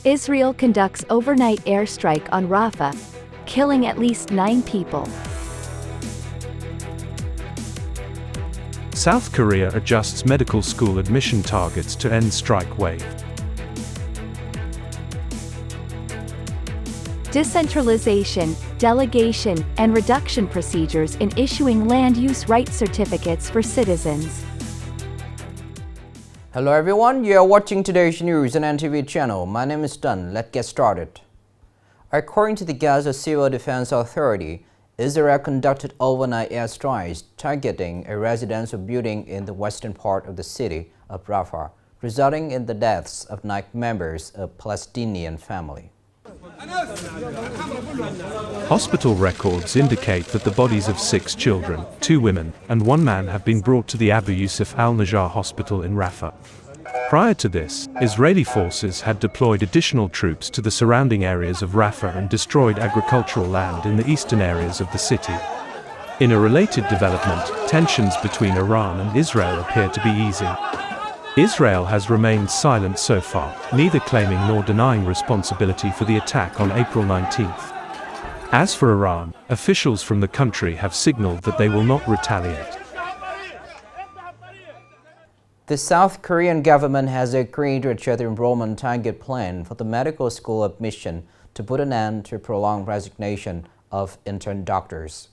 Israel conducts overnight airstrike on Rafah, killing at least 9 people. South Korea adjusts medical school admission targets to end strike wave. Decentralization, delegation, and reduction procedures in issuing land use rights certificates for citizens. Hello everyone, you are watching today's news on NTV channel. My name is Tan. Let's get started. According to the Gaza Civil Defense Authority, Israel conducted overnight airstrikes targeting a residential building in the western part of the city of Rafah, resulting in the deaths of 9 members of a Palestinian family. Hospital records indicate that the bodies of 6 children, 2 women, and 1 man have been brought to the Abu Yusuf al-Najjar hospital in Rafah. Prior to this, Israeli forces had deployed additional troops to the surrounding areas of Rafah and destroyed agricultural land in the eastern areas of the city. In a related development, tensions between Iran and Israel appear to be easing. Israel has remained silent so far, neither claiming nor denying responsibility for the attack on April 19th. As for Iran, officials from the country have signaled that they will not retaliate. The South Korean government has agreed to adjust the enrollment target plan for the medical school admission to put an end to prolonged resignation of intern doctors.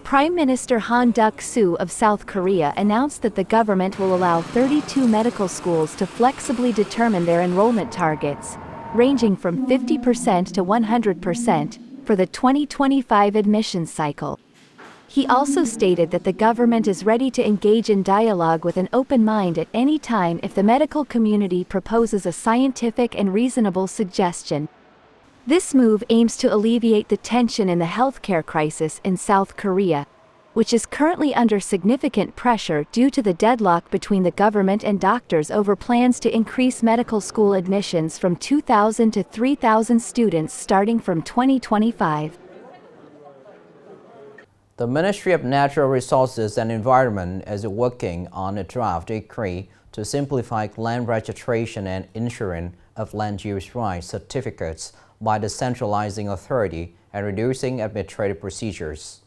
Prime Minister Han Duck-soo of South Korea announced that the government will allow 32 medical schools to flexibly determine their enrollment targets, ranging from 50% to 100% for the 2025 admissions cycle. He also stated that the government is ready to engage in dialogue with an open mind at any time if the medical community proposes a scientific and reasonable suggestion. This move aims to alleviate the tension in the healthcare crisis in South Korea, which is currently under significant pressure due to the deadlock between the government and doctors over plans to increase medical school admissions from 2,000 to 3,000 students starting from 2025. The Ministry of Natural Resources and Environment is working on a draft decree to simplify land registration and insurance of land use rights certificates by the centralizing authority and reducing administrative procedures.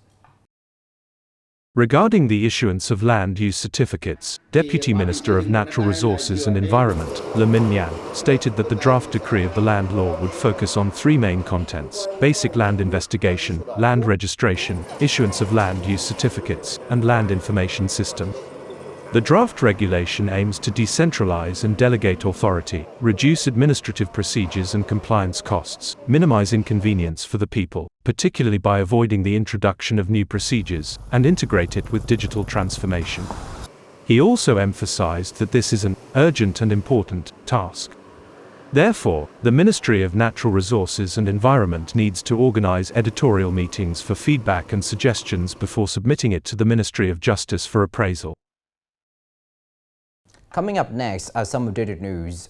Regarding the issuance of land use certificates, Deputy Minister of Natural Resources and Environment, Lee Min-yan, stated that the draft decree of the land law would focus on 3 main contents: basic land investigation, land registration, issuance of land use certificates, and land information system. The draft regulation aims to decentralize and delegate authority, reduce administrative procedures and compliance costs, minimize inconvenience for the people, particularly by avoiding the introduction of new procedures, and integrate it with digital transformation. He also emphasized that this is an urgent and important task. Therefore, the Ministry of Natural Resources and Environment needs to organize editorial meetings for feedback and suggestions before submitting it to the Ministry of Justice for appraisal. Coming up next are some updated news.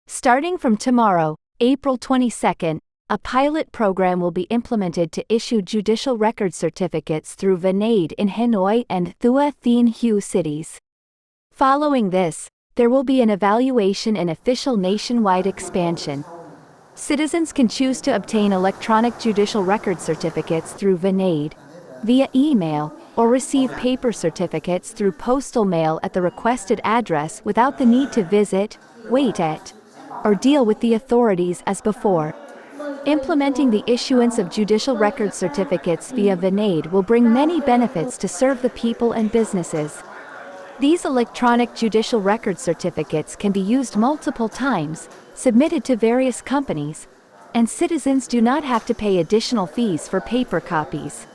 Starting from tomorrow, April 22nd, a pilot program will be implemented to issue judicial record certificates through Vinade in Hanoi and Thua Thien Hue cities. Following this, there will be an evaluation and official nationwide expansion. Citizens can choose to obtain electronic judicial record certificates through Vinade, via email, or receive paper certificates through postal mail at the requested address without the need to visit, wait at, or deal with the authorities as before. Implementing the issuance of judicial record certificates via Vinade will bring many benefits to serve the people and businesses. These electronic judicial record certificates can be used multiple times, submitted to various companies, and citizens do not have to pay additional fees for paper copies.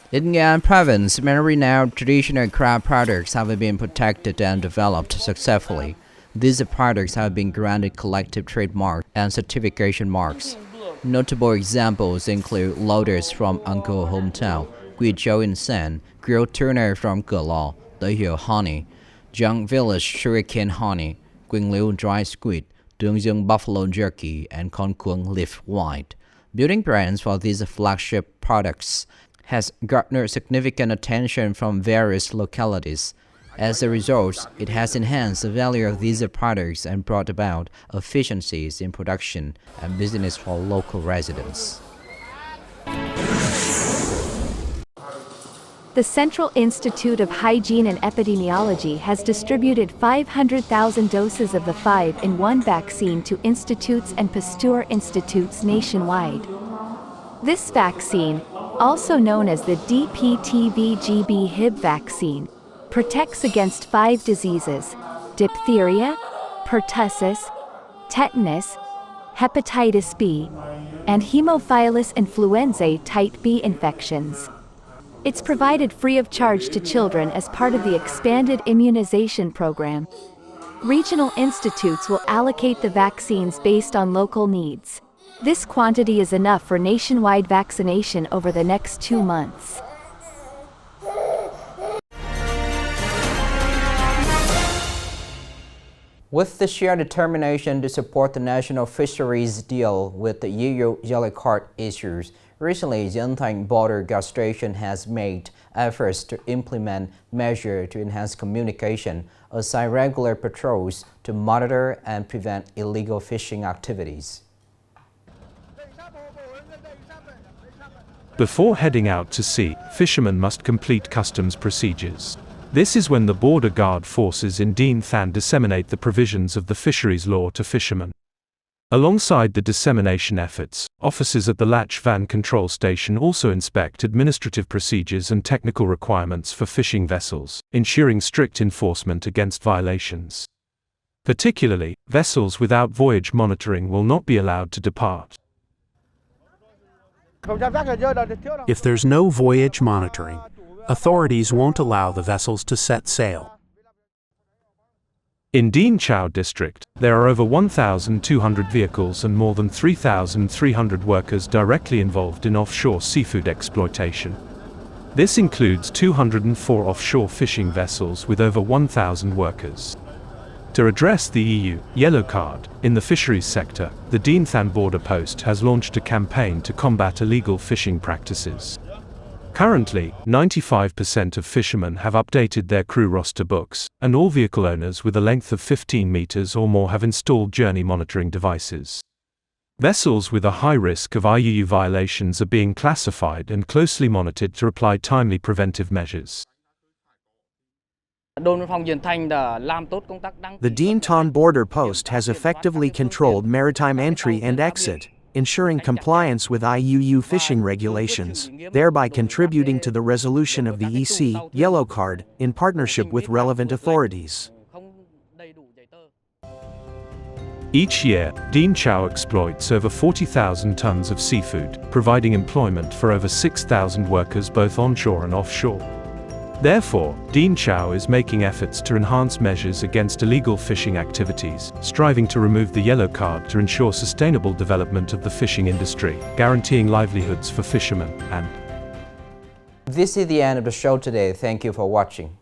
In Nghệ An province, many renowned traditional craft products have been protected and developed successfully. These products have been granted collective trademark and certification marks. Notable examples include lotus from Uncle hometown, Guizhou in Sen, grilled tuna from Gelao, Dehiu honey, Jiang village sugarcane honey, Guingliu dry squid, Dongzheng buffalo jerky, and Kongkong leaf white. Building brands for these flagship products has garnered significant attention from various localities. As a result, it has enhanced the value of these products and brought about efficiencies in production and business for local residents. The Central Institute of Hygiene and Epidemiology has distributed 500,000 doses of the 5-in-1 vaccine to institutes and Pasteur institutes nationwide. This vaccine, also known as the DPTV-GB Hib vaccine, protects against 5 diseases: diphtheria, pertussis, tetanus, hepatitis B, and Haemophilus influenzae type B infections. It's provided free of charge to children as part of the expanded immunization program. Regional institutes will allocate the vaccines based on local needs. This quantity is enough for nationwide vaccination over the next 2 months. With the sheer determination to support the national fisheries deal with the EU yellow card issues, recently the Thành border guard station has made efforts to implement measures to enhance communication, assign regular patrols to monitor and prevent illegal fishing activities. Before heading out to sea, fishermen must complete customs procedures. This is when the border guard forces in Thành disseminate the provisions of the fisheries law to fishermen. Alongside the dissemination efforts, officers at the Latch Van control station also inspect administrative procedures and technical requirements for fishing vessels, ensuring strict enforcement against violations. Particularly, vessels without voyage monitoring will not be allowed to depart. If there's no voyage monitoring, authorities won't allow the vessels to set sail. In Dien Chau district, there are over 1,200 vehicles and more than 3,300 workers directly involved in offshore seafood exploitation. This includes 204 offshore fishing vessels with over 1,000 workers. To address the EU yellow card in the fisheries sector, the Thành border post has launched a campaign to combat illegal fishing practices. Currently, 95% of fishermen have updated their crew roster books, and all vehicle owners with a length of 15 meters or more have installed journey monitoring devices. Vessels with a high risk of IUU violations are being classified and closely monitored to apply timely preventive measures. The Dien Thanh border post has effectively controlled maritime entry and exit, ensuring compliance with IUU fishing regulations, thereby contributing to the resolution of the EC yellow card in partnership with relevant authorities. Each year, Dien Chau exploits over 40,000 tons of seafood, providing employment for over 6,000 workers both onshore and offshore. Therefore, Dien Chau is making efforts to enhance measures against illegal fishing activities, striving to remove the yellow card to ensure sustainable development of the fishing industry, guaranteeing livelihoods for fishermen and... This is the end of the show today. Thank you for watching.